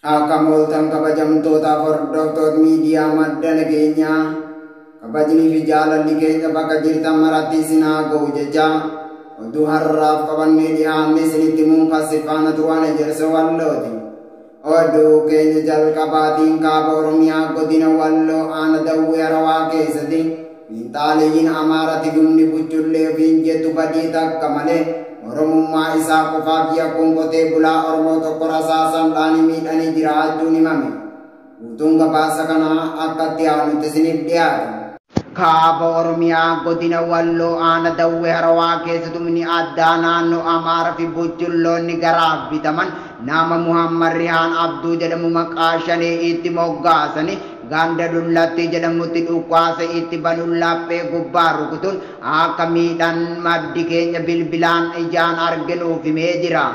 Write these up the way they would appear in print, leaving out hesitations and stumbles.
Akamoltan kabajamtoota hordoftoota miidiyaa madda nageenyaa kabajnii fi jaalalli keenya bakka jirtan maratti isin haa ga'u jecha oduu har'aaf qabannee dhiyaanne isinitti himuun faana turan ejersa wallooti. Oduu keenya jalqabaatiin kaaba Oromiyaa godina Walloo aana Dawwee Harawaa keessatti xiinxaaleeyyiin Amaarati gumni buccullee ofiin jettu badii takka malee Oromummaa isaa qofaaf yakkuun qotee bulaa Oromoo tokko rasaasan dhaanii miidhanii jiraachuun himame. Guutuun gabaasa kanaa akkatti aanutti isiniif dhiyaata. Kaaba Oromiyaa godina Walloo aana Dawwee Harawaa keessatti humni addaa naannoo Amaaraa fi buchulloonni garaaf bitaman nama Muhammad Rihaan Abduu jedhamu maqaa shanee itti moggaasanii ganda dullatti jedhamutti dhukaasa itti banuun laphee gubbaa rukutuun akka miidhan maddi keenya bilbilaan ijaan arginuuf himee jira.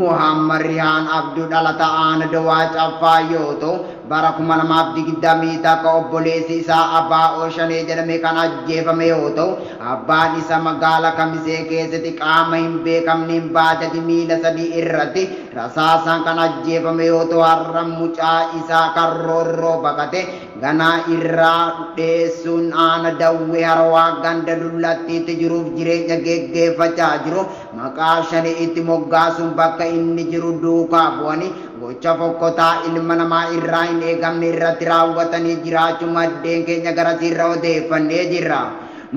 Muhammad Rihaan Abduu dhalataa aana Dawaa Caffaa yoo ta'u bara 2020 obboleessi isaa Abbaa Shanee jedhame kan ajjeefame yoo ta'u abbaan isaa magaalaa Kamisee keessatti qaama hin beekamneen baatati miila sadii irratti rasaasaan kan ajjeefame yoo ta'u har'a mucaa isaa kan roorroo baqate ganaa irraa dheessuun aana Dawwee Harawaa ganda dullattiitti jiruuf jireenya geggeeffachaa jiru maqaa Shanee itti moggaasuun bakka inni jiru duukaa bu'anii gocha fokkotaa ilma namaa irraa hin eegamne irratti raawwatanii jiraachuu maddeen keenya garasiirra odeeffannee jirra.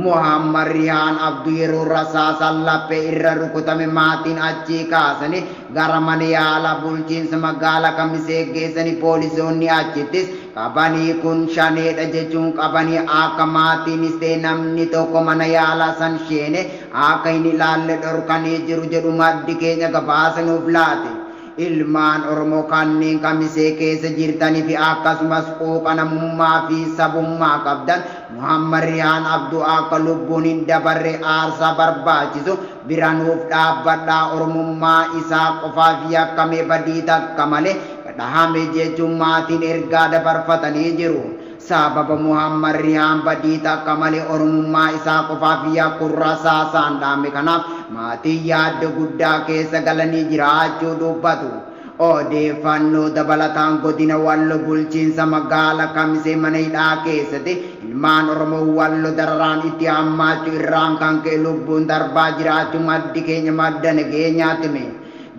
Muhammad Rihaan Abduu yeroo rasaasaan laphee irra rukutame maatiin achii kaasanii gara mana yaalaa bulchiinsa magaalaa Kamisee geessanii poolisoonni achittis qabanii kun shaneedha jechuun qabanii akka maatiinis ta'e namni tokko mana yaalaa san sheene akka hin ilaalle dhorkanii jiru jedhu maddi keenya gabaasa nuuf laate. Ilmaan Oromoo kanneen Kamisee keessa jirtanii fi akkasumas quuqa namummaa fi sabummaa qabdan Muhammad Rihaan Abduu akka lubbuun hin dabarre aarsaa barbaachisu bira nuuf dhaabbadhaa. Oromummaa isaa qofaaf yakkamee badii takka malee dhahame jechuun maatiin ergaa dabarfatanii jiru. Sababa Muhammad Rihaan badii takka malee Oromummaa isaa qofaaf yakkuun rasaasaan dhahame kanaaf maatiin yaadda guddaa keessa galanii jiraachuu dubbatu. Odeeffannoo dabalataan godina Walloo bulchiinsa magaalaa Kamisee mana hidhaa keessatti ilmaan Oromoo Walloo dararaan itti hammaachuu irraan kan ka'e lubbuun darbaa jiraachuu maddi keenya madda nageenyaatti hime.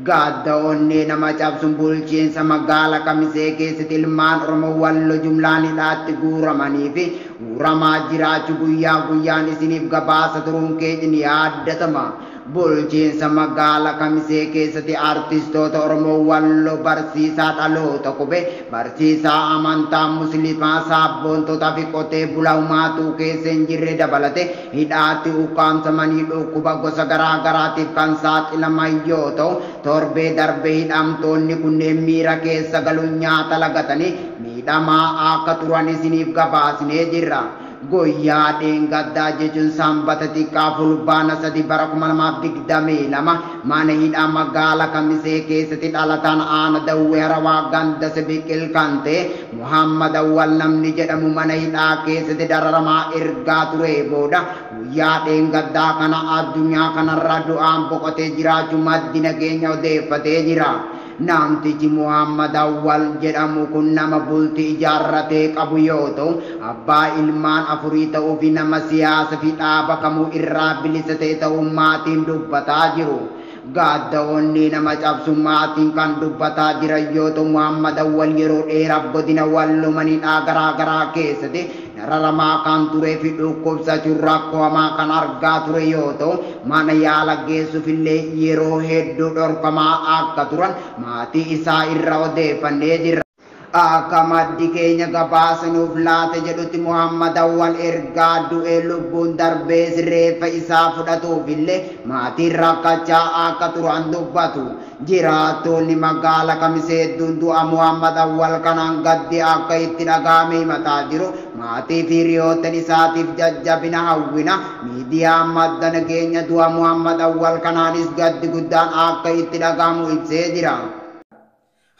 Gadda onnee nama cabsuun bulchiinsa magaalaa Kamisee keessatti ilmaan Oromoo Walloo jumlaan hidhaatti guuramanii fi guuramaa jiraachuu guyyaa guyyaan isiniif gabaasa turuun keenya ni yaaddatama. Bulchiinsa magaalaa Kamisee keessatti artistoota Oromoo Walloo barsiisaa dhaloota qubee barsiisaa amantaa musliimaa sabboontota fi qotee bulaa maatuu keessa hin jirre dabalate hidhaatti ukkaamsamanii dhukkuba gosa garaa garaatiif kan saaxilaman yoo ta'u torbee darbee hidhamtoonni kunneen miira keessa galuun nyaata lagatanii miidhamaa akka turan isiniif gabaasnee jirra. Guyyaa dheengaddaa jechuun sanbata xiqqaa fulbaana 3 bara 2022 mana hidhaa magaalaa Kamisee keessatti dhalataan aana Dawwee Harawaa ganda Sibiqil kan ta'e Muhammad Awwal namni jedhamu mana hidhaa keessatti dararamaa ergaa ture booda guyyaa dheengaddaa kana addunyaa kanarra du'aan boqotee jiraachuu maddi nageenya odeeffatee jira. Namtichi Muhammad Awwal jedhamu kun nama bultii ijaarratee qabu yoo ta'u abbaa ilmaan afurii ta'uu fi nama siyaasa fi dhaaba kamuu irraa bilisa ta'e ta'uu maatiin dubbataa jiru. Gadda onnee nama cabsu maatiin kan dubbataa jiran yoo ta'u Muhammad Awwal yeroo dheeraaf godina Walloo mana hidhaa garaa garaa keessatti dararamaa kan turee fi dhukkubsachuun rakkoo hamaa kan argaa ture yoo ta'u mana yaala geessuuf illee yeroo hedduu dhorkamaa akka turan maatii isaa irra odeeffannee jirra. Akka maddi keenya gabaasa nuuf laate jedhutti Muhammad Awwal ergaa du'ee lubbuun darbee reeffa isaa fudhatuuf illee maatiin rakkachaa akka turan dubbatu. Jiraattonni magaalaa Kamisee hedduun du'a Muhammad Awwal kanaan gaddi akka itti dhagahame himataa jiru. Maatii fi hiriyoottan isaatiif jajjabina hawwina. Miidiyaan madda nageenya du'a Muhammad Awwal kanaanis gaddi guddaan akka itti dhagahamu ibsee jira.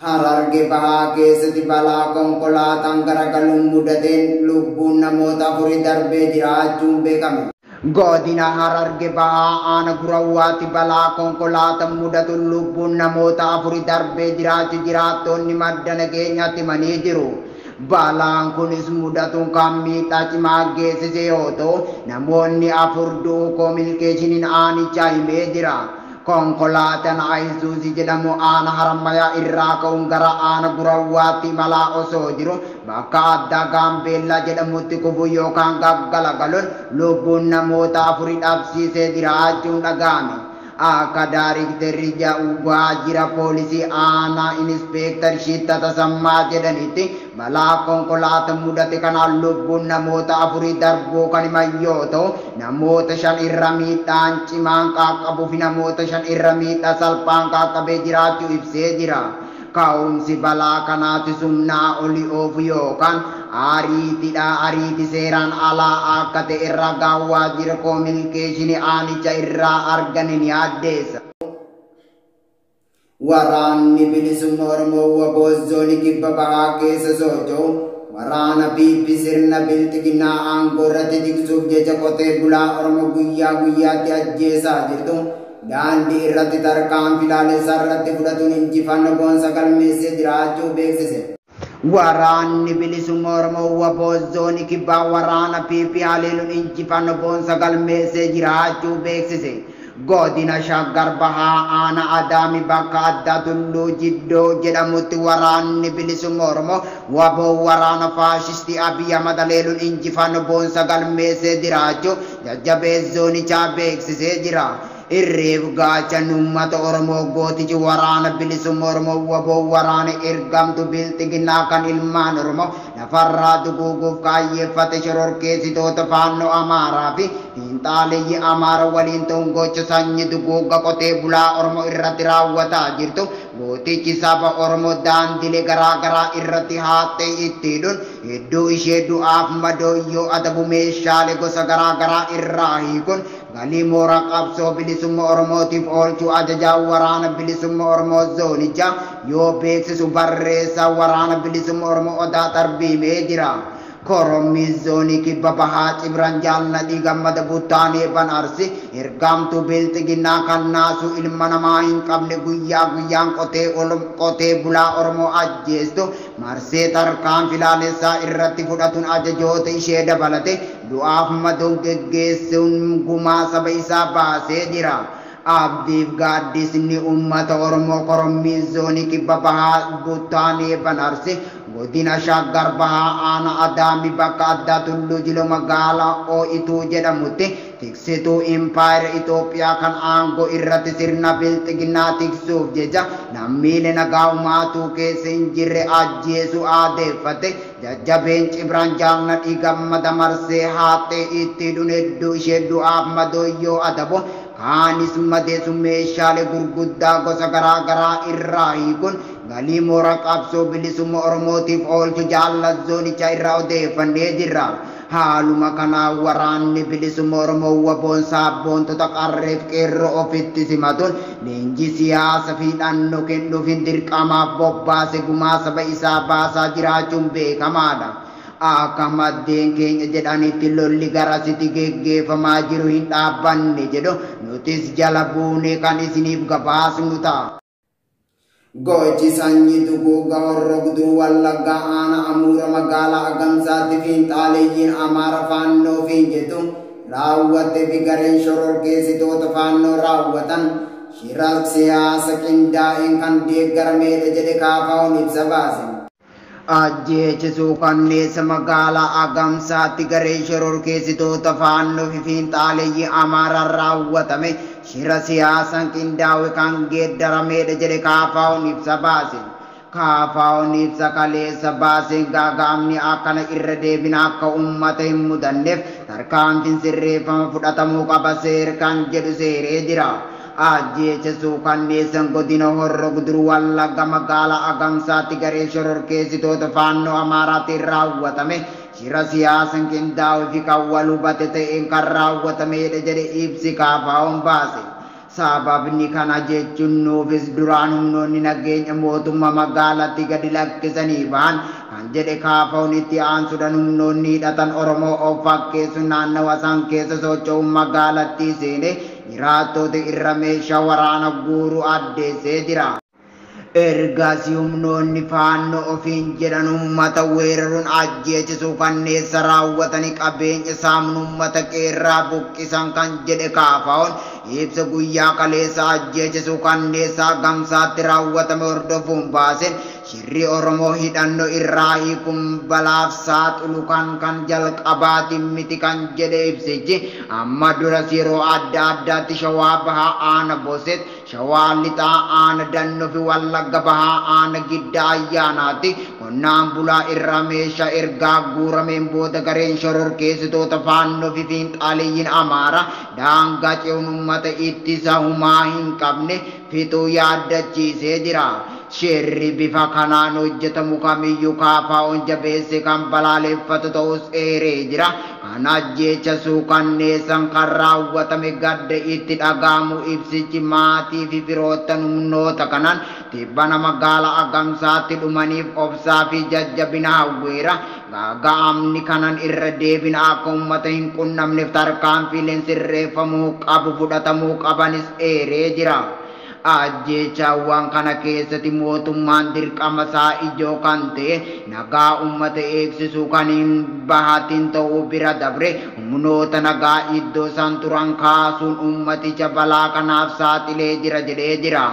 Hararge bahaa keessatti balaa konkolaataan garagaluun mudateen lubbuun namoota afurii darbee jiraachuun beekame. Godina Hararge bahaa ana gurawwaatti balaa konkolaataan mudatuun lubbuun namoota afurii darbee jiraattonni madda nageenyaatti himanii jiru. Balaan kunis mudatuun kan miidhaa cimaa geessise yoo ta'u namoonni afur du'uu koominikeeshiniin aanichaa himee jira. Konkolaataan Ayisuuzi jedhamu aana Harammayaa irraa ka'uun gara aana gurawwaatti imalaa osoo jiru bakka addaa Gaambeellaa jedhamutti kufuu yookaan gaggalagaluun lubbuun namoota afurii dhabsiisee jiraachuun dhaga'ame. Akka Daayiriktarri waajjira poolisii aanaa Inispeektar Shitta Tasammaa jedhanitti balaa konkolaataa mudate kanaan lubbuun namoota afurii darbuu kan himan yoo ta'u namoota 5 irra miidhaan cimaan qaqqabuu fi namoota 5 irra miidhaa salphaan qaqqabee jiraachuu ibsee jira. Ka'umsi balaa kanaatti humnaa olii oofu yookaan ariitii seeraan alaa akka ta'e ragaa waajjira koominikeeshinii aanicha irraa argame ni addeessa. Waraanni bilisummaa Oromoo WBO zoonii kibba bahaa keessa socho'u waraana PP sirna bilxiginaa aangoo irratti tiksuuf jecha qotee bulaa Oromoo guyyaa guyyaatti ajjeesaa jirtu. Daandii irratti tarkaanfii ilaalessaa irratti fudhatuun injifannoo goonsa galmeessee jiraachuu beeksise. Waraanni bilisummaa Oromoo WBO zoonii kibbaa waraana PP haleeluun injifannoo goonsa galmeessee jiraachuu beeksise. Godina Shaggar bahaa aana Adaamii bakka addaa Tulluu Jiddoo jedhamutti waraanni bilisummaa Oromoo WBO waraana faashistii Abiy Ahmad haleeluun injifannoo goonsa galmeessee jiraachuu jajjabeessee zoonichaa beeksisee jira. Irreef gaachan uummata Oromoo gootichi waraana bilisummaa Oromoo WBO waraana ergamtu bilxiginaa kan ilmaan Oromoo lafarraa duguuguuf kaayyeeffate shororkeessitoota faannoo Amaaraa fi xiinxaaleeyyii Amaara waliin ta'uun gocha sanyii duguugga qotee bulaa Oromoo irratti raawwataa jirtu. Gootichi saba Oromoo daandilee garaa irratti haattee itti hidhuun hedduu ishee du'aaf madooyyoo adabu meeshaalee gosa garaa irraa hiikuun galii mooraa qabsoo bilisummaa Oromootiif oolchuu ajajaa waraana bilisummaa Oromoo zoonichaa yoo beeksisu barreessaa waraana bilisummaa Oromoo Odaa Tarbiimee jira. Korommii zoonii kibba bahaa Cibran Jaalladhii Gammada Buttaanee Banarsi ergamtuu bilxiginaa kan naasuu ilma namaa hin qabne guyyaa guyyaan qotee bulaa Oromoo ajjeestu marsee tarkaanfii ilaalessaa irratti fudhatuun ajajoota ishee dabalate du'aaf madoon geggeessuun gumaa saba isaa baasee jira. Abdiif gaaddisni uummata Oromoo korommii zoonii kibba bahaa Buttaanee Banarsi godina Shaggar bahaa aana Adaamii bakka addaa Tulluu Jiloo magaalaa Oo'ituu jedhamutti tiksituu impaayera Itoophiyaa kan aangoo irratti sirna bilxiginaa tiksuuf jecha lammiilee nagaa umaatuu keessa hin jirre ajjeesuu aadeeffate jajjabeen Cibran Jaalladhii Gammada marsee haattee itti hidhuun hedduu ishee du'aaf madooyyoo adabu. Kaanis madeessu meeshaalee gurguddaa gosa garaa irraa hiikuun galii mooraa qabsoo bilisummaa Oromootiif oolchu Jaalladhii zoonichaa irraa odeeffannee jirra. Haaluma kanaan waraanni bilisummaa Oromoo WBO'n sabboontota qarreef qeerroo ofitti simatuun leenjii siyaasa fi hidhannoo kennuufiin dirqamaaf bobbaase gumaa saba isaa baasaa jiraachuun beekamaadha. Akka maddeen keenya jedhanitti lolli garasitti geggeeffamaa jiru hin dhaabbanne jedhu nutis jala buunee kan isiniif gabaasnu ta'a. Gochi sanyii duguugga Horroo Guduruu Wallaggaa aana Amuura magaalaa Agamsaatti xiinxaaleeyyiin Amaara faannoo fi jedhu raawwattee fi gareen shororkeessitoota faannoo raawwatan shira siyaasa qindaa'een kan deeggarameedha jedhe KFO'n ibsa baase. Ajjeechisuu kanneessa magaalaa Agamsaatti garee shororkeessitoota faannoo fi xiinxaaleeyyii Amaaraan raawwatame shira siyaasaan qindaa'e kan geeddarameedha jedhe KFO'n ibsa baase. KFO'n ibsa kaleessa baaseen gaagaamni akkana irra deebina akka uummata hin mudanneef tarkaanfiin sirreeffama fudhatamuu qaba kan jedhu seeree jira. Ajjeechisuu kanneessan godina Horroo Guduruu Wallaggaa magaalaa Agamsaatti garee shororkeessitoota faannoo Amaaraatiin raawwatame shira siyaasaan qindaa'e fi kan wal hubate ta'een kan raawwatamedha jedhe ibsi KFO'n baase. Sababni kana jechuun nuufis duraan humnoonni nageenya mootummaa magaalatti gadi lakkisanii ba'an kan kan jedhe kaafaa'uun itti aansuudhaan humnoonni hidhatan Oromoo of fakkeessu naannawa san keessa socho'uun magaalattii seene jiraattota irra meeshaa waraana guuru addeessee jira. Ergasii humnoonni faannoo ofiin jedhan uummata weeraruun ajjeechisuu kanneessa raawwatanii qabeenya saamnu uummata qeerraa buqqisan kan jedhe kaafaa'uun ibsa guyyaa kaleessa ajjeechisuu kanneessaa gamsaatti raawwatame hordofuun baaseen shirri Oromoo hidhannoo irraa hiikuun balaaf saaxilu kan jalqabaatiin miti kan jedhe ibsichi amma duras yeroo adda addaatti Shawaa Bahaa Aana Boset, Shawaa Lixaa Aana Dannoo fi Wallagga Bahaa Aana Giddaa Ayyaanaatti qonnaan bulaa irraa meeshaa ergaa guurameen booda gareen shororkeessitoota faannoo fi fiinxaaleeyyiin Amaaraa daangaa ce'uun uummata ittisa humaa hin qabne fixuu yaaddachiisee jira. Shirri bifa kanaan hojjetamu kamiyyuu kaafaa'uun jabeesse kan balaaleffatu ta'us eeree jira. Kan ajjeecha suukanneessan kan raawwatame gadda itti dhagaamu ibsichi maatii fi firoottan humnoota kanaan tibbana magaalaa Agamsaatti dhumaniif obsaa fi jajjabina hawweera. Gaaga'amni kanan irra deebina akka uummata hin qunnamneef tarkaanfiileen sirreeffamuu qabu fudhatamuu qabanis eeree jira. Ajjeechawwan kana keessatti mootummaan dirqama isaa ijoo kan ta'e nagaa uummata eegsisuu kan hin bahatin ta'uu bira dabre humnoota nagaa iddoo san turan kaasuun uummaticha balaa kanaaf saaxilee jira jedhee jira.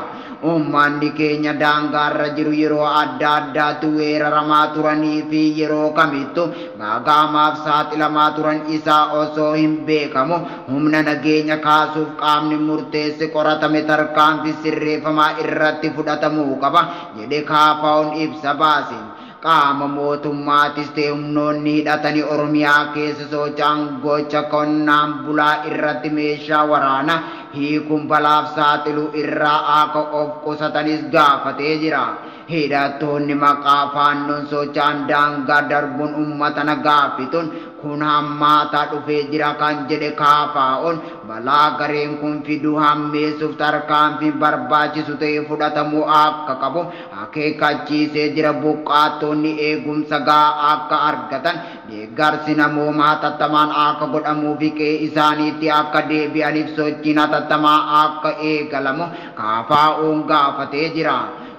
Uummanni keenya daangaarra jiru yeroo adda addaatti weeraramaa turanii fi yeroo kamittuu gaaga'amaaf saaxilamaa turan isaa osoo hin beekamu humna nageenya kaasuuf qaamni murteesse qoratame tarkaanfii sirreeffamaa irratti fudhatamuu qaba jedhe kaafaa'uun ibsa baase. Qaama mootummaatis ta'e humnoonni hidhatanii Oromiyaa keessa socho'an gocha qonnaan bulaa irratti meeshaa waraanaa hiikuun balaaf saaxiluu irraa akka of qusatanis gaafatee jira. Hidhattoonni maqaa faannoon socho'an daangaa darbuun uummata nagaa fixuun kun hammaataa dhufee jira kan jedhe kaafaa'uun balaa gareen kun fiduu hammeessuuf tarkaanfiin barbaachisu ta'e fudhatamuu akka qabu akeekkachiisee jira. Buqqaatonni eegumsa gahaa akka argatan deeggarsi namoomaa hatattamaan akka godhamuu fi qe'ee isaaniitti akka deebi'aniif sochiin hatattamaa akka eegalamu kaafaa'uun gaafatee jira.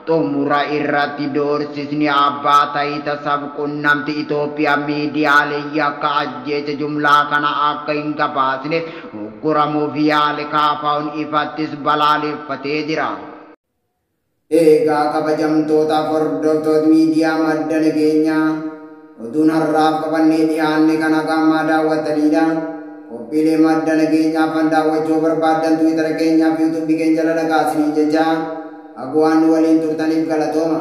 Xumura irratti doorsisni abbaa tayita sabquunnamtii Itoophiyaa miidiyaalee akka ajjeecha jumlaa kana akka hin gabaasneef ugguramuuf yaale kaafaa'uun ifattis balaaleffatee jira. Egaa kabajamtootaaf hordoftoota miidiyaa madda nageenyaa oduun har'aaf qabannee dhiyaanne kana gammaa daawwataniidha. Qophiilee madda nageenyaa fan daawwachuu barbaadan Tiwiitara keenyaa fi yuutuubii keenya jala dhaqaasinii jechaa Aguan waliin turtaniif galatooma.